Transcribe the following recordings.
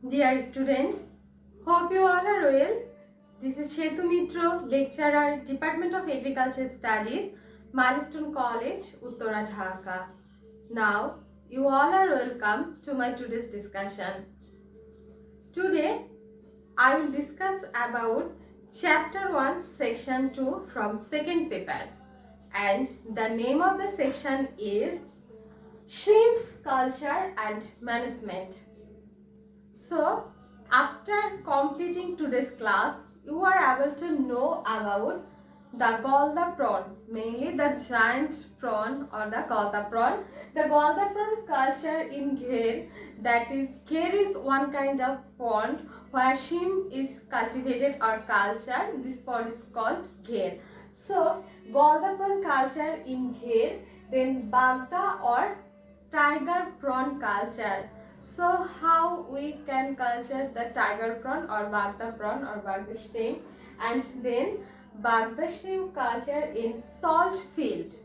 Dear students, hope you all are well. This is Shetu Mitro, lecturer, Department of Agriculture Studies, Milestone College, Uttara, Dhaka. Now, you all are welcome to my today's discussion. Today, I will discuss about Chapter 1, Section 2 from second paper. And the name of the section is Shrimp Culture and Management. So, after completing today's class, you are able to know about the Gulda prawn, mainly the giant prawn or the Gulda prawn. The Gulda prawn culture in Gher, that is, Gher is one kind of pond where shrimp is cultivated or cultured. This pond is called Gher. So, Gulda prawn culture in Gher, then Bagda or tiger prawn culture. So how we can culture the tiger prawn or Bagda prawn or Bagda shrimp, and then Bagda shrimp culture in salt field.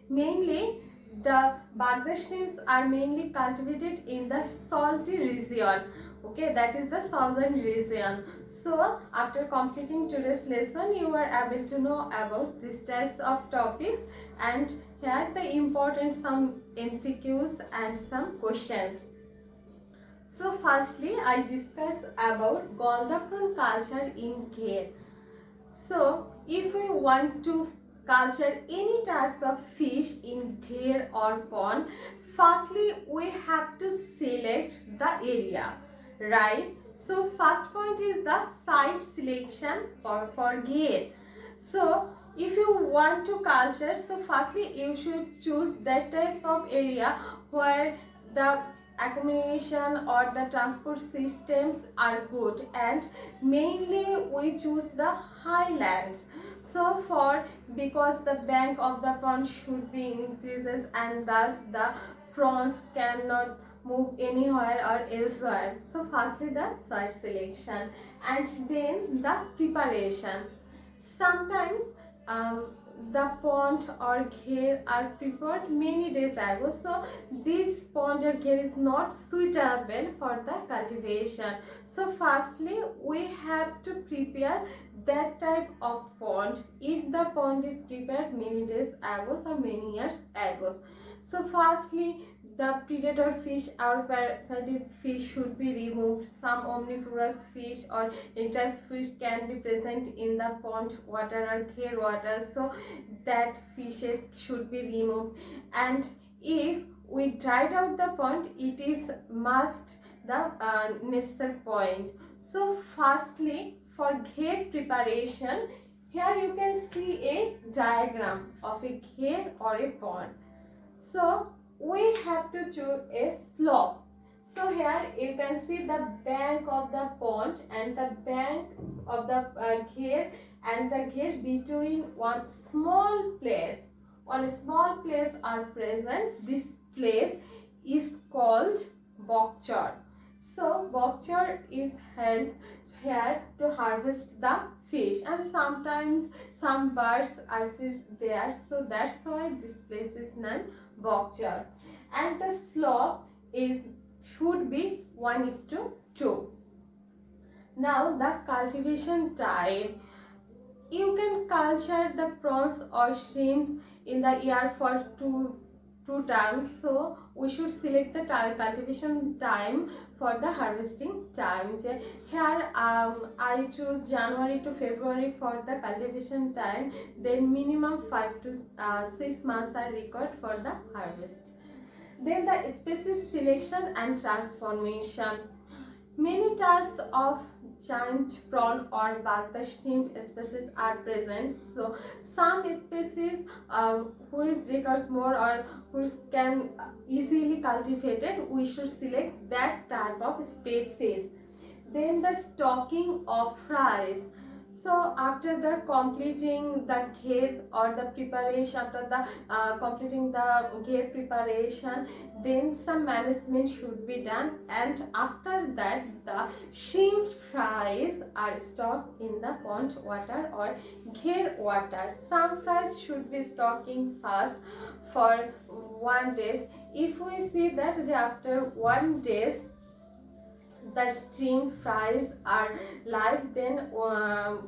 Mainly the Bagda shrimps are mainly cultivated in the salty region. Okay, that is the southern region. So after completing today's lesson, you are able to know about these types of topics, and here the important some MCQs and some questions. So firstly, I discuss about Gulda prawn culture in Gher. So if we want to culture any types of fish in Gher or pond, firstly we have to select the area, right? So first point is the site selection for Gher. So if you want to culture, so firstly you should choose that type of area where the accommodation or the transport systems are good, and mainly we choose the highland. So for because the bank of the pond should be increases, and thus the prawns cannot move anywhere or elsewhere. So firstly the site selection, and then the preparation. Sometimes the pond or gher are prepared many days ago, so this pond or gher is not suitable for the cultivation. So firstly we have to prepare that type of pond if the pond is prepared many days ago or many years ago. So firstly the predator fish or parasitic fish should be removed. Some omnivorous fish or insects fish can be present in the pond water or gher water, so that fishes should be removed. And if we dried out the pond, it is must the necessary point. So firstly for gher preparation, here you can see a diagram of a gher or a pond. So we have to choose a slope. So here you can see the bank of the pond and the bank of the gher, and the gher between one small place. One small place are present. This place is called bokchor. So bokchor is held here to harvest the fish, and sometimes some birds are still there, so that's why this place is named bokchor. And the slope is should be 1:2. Now the cultivation time. You can culture the prawns or shrimps in the year for two terms, so we should select the cultivation time for the harvesting time. Here I choose January to February for the cultivation time, then minimum 5 to 6 months are required for the harvest. Then the species selection and transformation. Many types of giant prawn or Bagda shrimp species are present. So some species which requires more or which can easily cultivated, we should select that type of species. Then the stocking of fries. So after the completing the gher or the preparation, after the completing the gher preparation, then some management should be done, and after that the shrimp fries are stocked in the pond water or gher water. Some fries should be stocking fast for 1 day. If we see that after 1 day the shrimp fries are live, then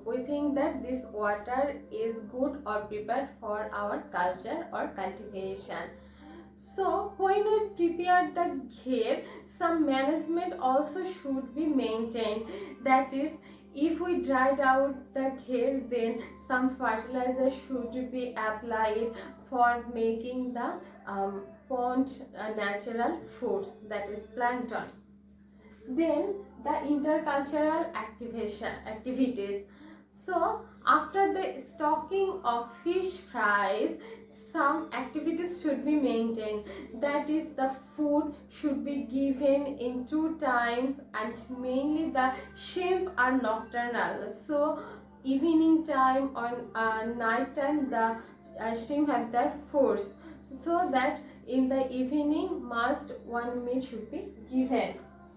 we think that this water is good or prepared for our culture or cultivation. So when we prepare the gher, some management also should be maintained. That is, if we dried out the gher, then some fertilizer should be applied for making the pond natural foods, that is plankton. Then the intercultural activities. So after the stocking of fish fries, some activities should be maintained. That is, the food should be given in 2 times, and mainly the shrimp are nocturnal. So evening time or night time, the shrimp have their force. So that in the evening must one meal should be given.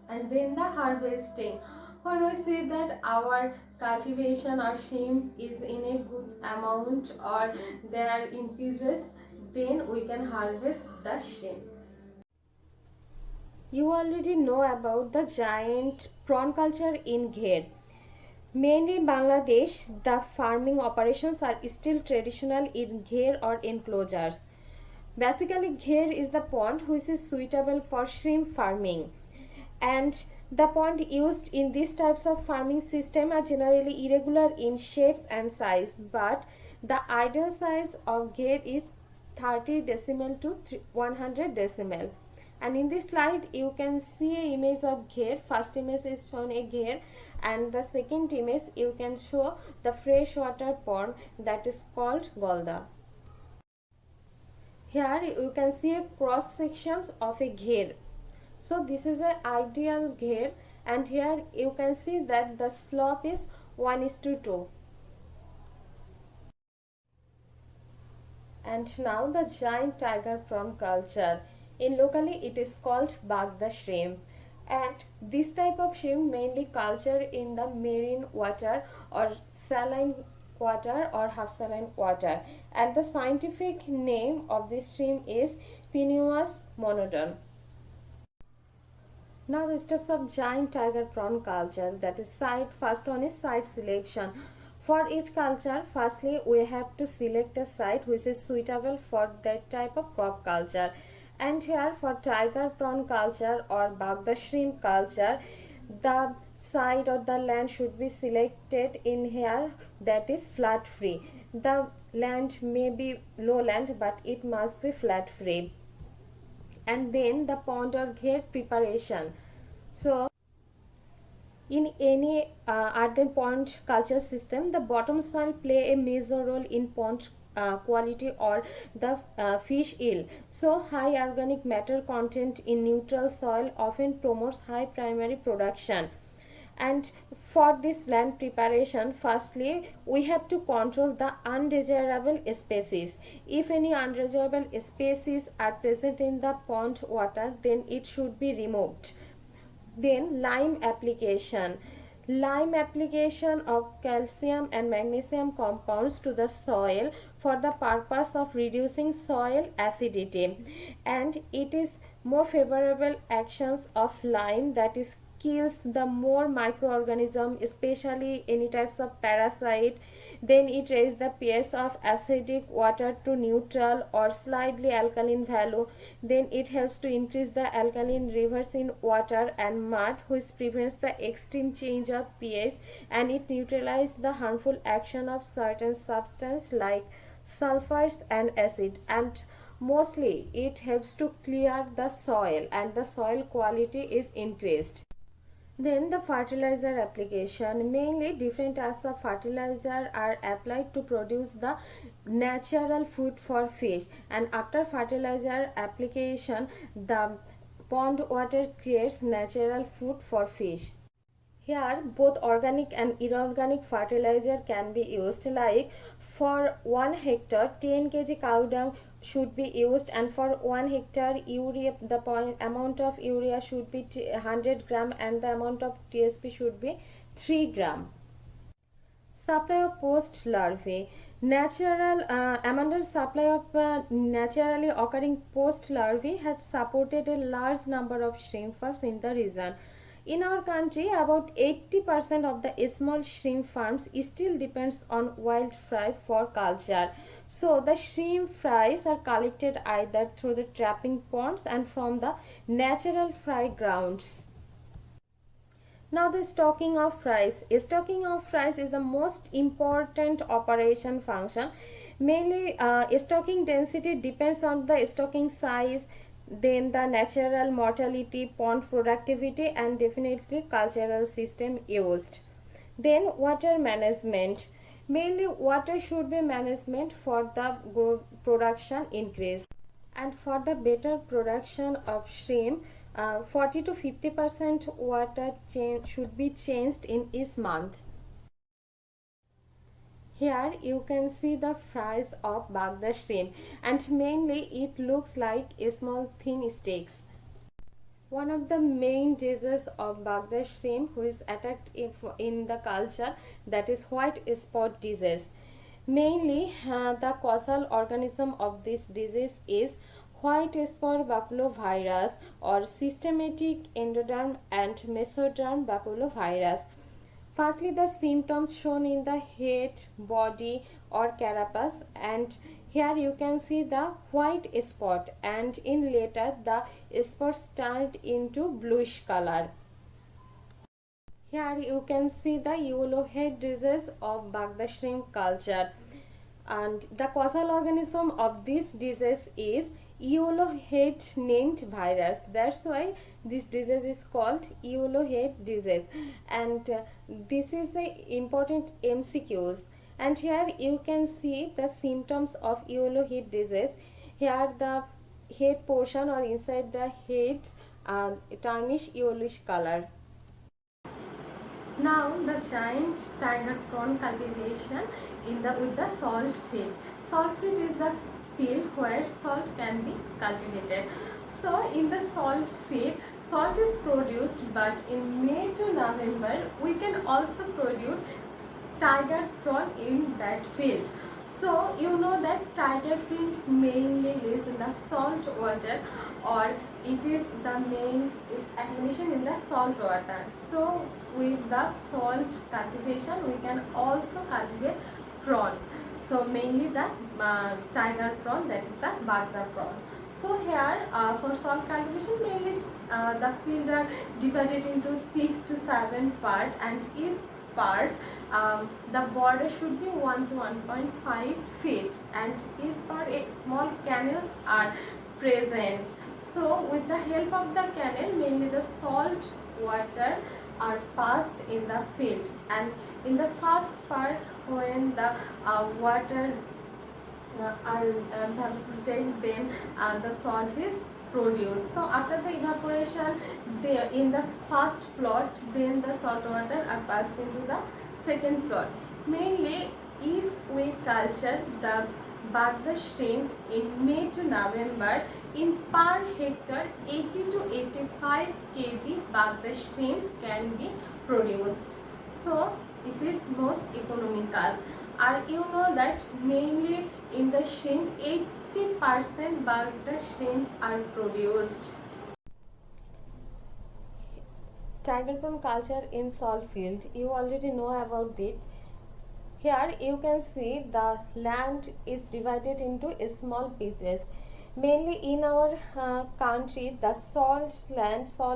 And then the harvesting, when we say that our cultivation or shrimp is in a good amount or there increases, then we can harvest the shrimp. You already know about the giant prawn culture in Gher. Mainly in Bangladesh, the farming operations are still traditional in Gher or enclosures. Basically, Gher is the pond which is suitable for shrimp farming, and the pond used in these types of farming system are generally irregular in shapes and size, but the ideal size of gher is 30 decimal to 100 decimal. And in this slide you can see a image of gher. First image is shown a gher, and the second image you can show the freshwater pond that is called golda. Here you can see a cross sections of a gher. So this is an ideal gher, and here you can see that the slope is 1:2. And now the giant tiger prawn culture. In locally it is called Bagda shrimp. And this type of shrimp mainly culture in the marine water or saline water or half saline water. And the scientific name of this shrimp is Pineus monodon. Now the steps of giant tiger prawn culture, that is site. First one is site selection. For each culture, firstly we have to select a site which is suitable for that type of crop culture. And here for tiger prawn culture or Bagda shrimp culture, the site or the land should be selected in here that is flat free. The land may be lowland, but it must be flat free. And then the pond or gher preparation. So in any earthen pond culture system, the bottom soil play a major role in pond quality or the fish yield. So high organic matter content in neutral soil often promotes high primary production. And for this land preparation, firstly we have to control the undesirable species. If any undesirable species are present in the pond water, then it should be removed. Then lime application. Lime application of calcium and magnesium compounds to the soil for the purpose of reducing soil acidity, and it is more favorable actions of lime, that is kills the more microorganism, especially any types of parasite. Then it raises the pH of acidic water to neutral or slightly alkaline value. Then it helps to increase the alkaline rivers in water and mud, which prevents the extreme change of pH, and it neutralizes the harmful action of certain substances like sulfides and acid. And mostly it helps to clear the soil, and the soil quality is increased. Then the fertilizer application. Mainly different types of fertilizer are applied to produce the natural food for fish, and after fertilizer application the pond water creates natural food for fish. Here both organic and inorganic fertilizer can be used, like for 1 hectare 10 kg cow dung should be used, and for 1 hectare urea the amount of urea should be 100 gram, and the amount of TSP should be 3 gram. Supply of post larvae. Natural abundant supply of naturally occurring post larvae has supported a large number of shrimp farms in the region. In our country, about 80% of the small shrimp farms still depends on wild fry for culture. So the shrimp fries are collected either through the trapping ponds and from the natural fry grounds. Now the stocking of fries. Stocking of fries is the most important operation function. Mainly stocking density depends on the stocking size, then the natural mortality, pond productivity and definitely cultural system used. Then water management. Mainly water should be management for the production increase. And for the better production of shrimp, 40 to 50% water change should be changed in each month. Here you can see the fries of Bagda shrimp, and mainly it looks like small thin sticks. One of the main diseases of Bagda shrimp who is attacked in the culture, that is white spot disease. Mainly the causal organism of this disease is white spot baculovirus or systematic endoderm and mesoderm baculovirus. Firstly, the symptoms shown in the head, body or carapace, and here you can see the white spot, and in later the spots turned into bluish color. Here you can see the yellow head disease of Bagda shrimp culture, and the causal organism of this disease is yellow head named virus. That's why this disease is called yellow head disease, and this is a important MCQs. And here you can see the symptoms of yellow head disease. Here the head portion or inside the heads tarnish yellowish color. Now the giant tiger prawn cultivation with the salt field. Salt field is the field where salt can be cultivated. So in the salt field, salt is produced, but in May to November we can also produce tiger prawn in that field. So you know that tiger field mainly lives in the salt water, or it is the main its acclimation in the salt water. So with the salt cultivation we can also cultivate prawn. So mainly the tiger prawn, that is the Bagda prawn. So here for salt cultivation mainly the field are divided into 6 to 7 part, and each part the border should be 1 to 1.5 feet, and each part a small canals are present. So with the help of the canal, mainly the salt water are passed in the field, and in the first part when the water are evaporated, then the salt is produced. So after the evaporation, in the first plot, then the salt water are passed into the second plot. Mainly if we culture the Bagda shrimp in May to November, in per hectare 80 to 85 kg Bagda shrimp can be produced. So it is most economical. And you know that mainly in the shrimp 80% Bagda shrimps are produced. Tiger prawn culture in salt field, you already know about it. Here you can see the land is divided into small pieces. Mainly in our country, the salt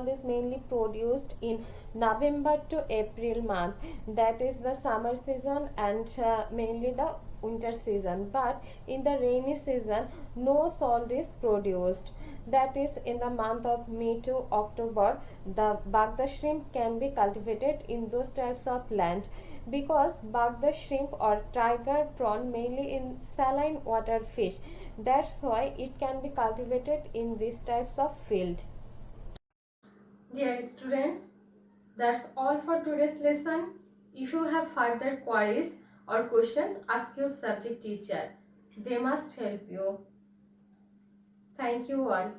is mainly produced in November to April month. That is the summer season, and mainly the winter season. But in the rainy season, no salt is produced. That is in the month of May to October. The Bagda shrimp can be cultivated in those types of land, because Bagda shrimp or tiger prawn mainly in saline water fish. That's why it can be cultivated in these types of field. Dear students, that's all for today's lesson. If you have further queries or questions, ask your subject teacher. They must help you. Thank you all.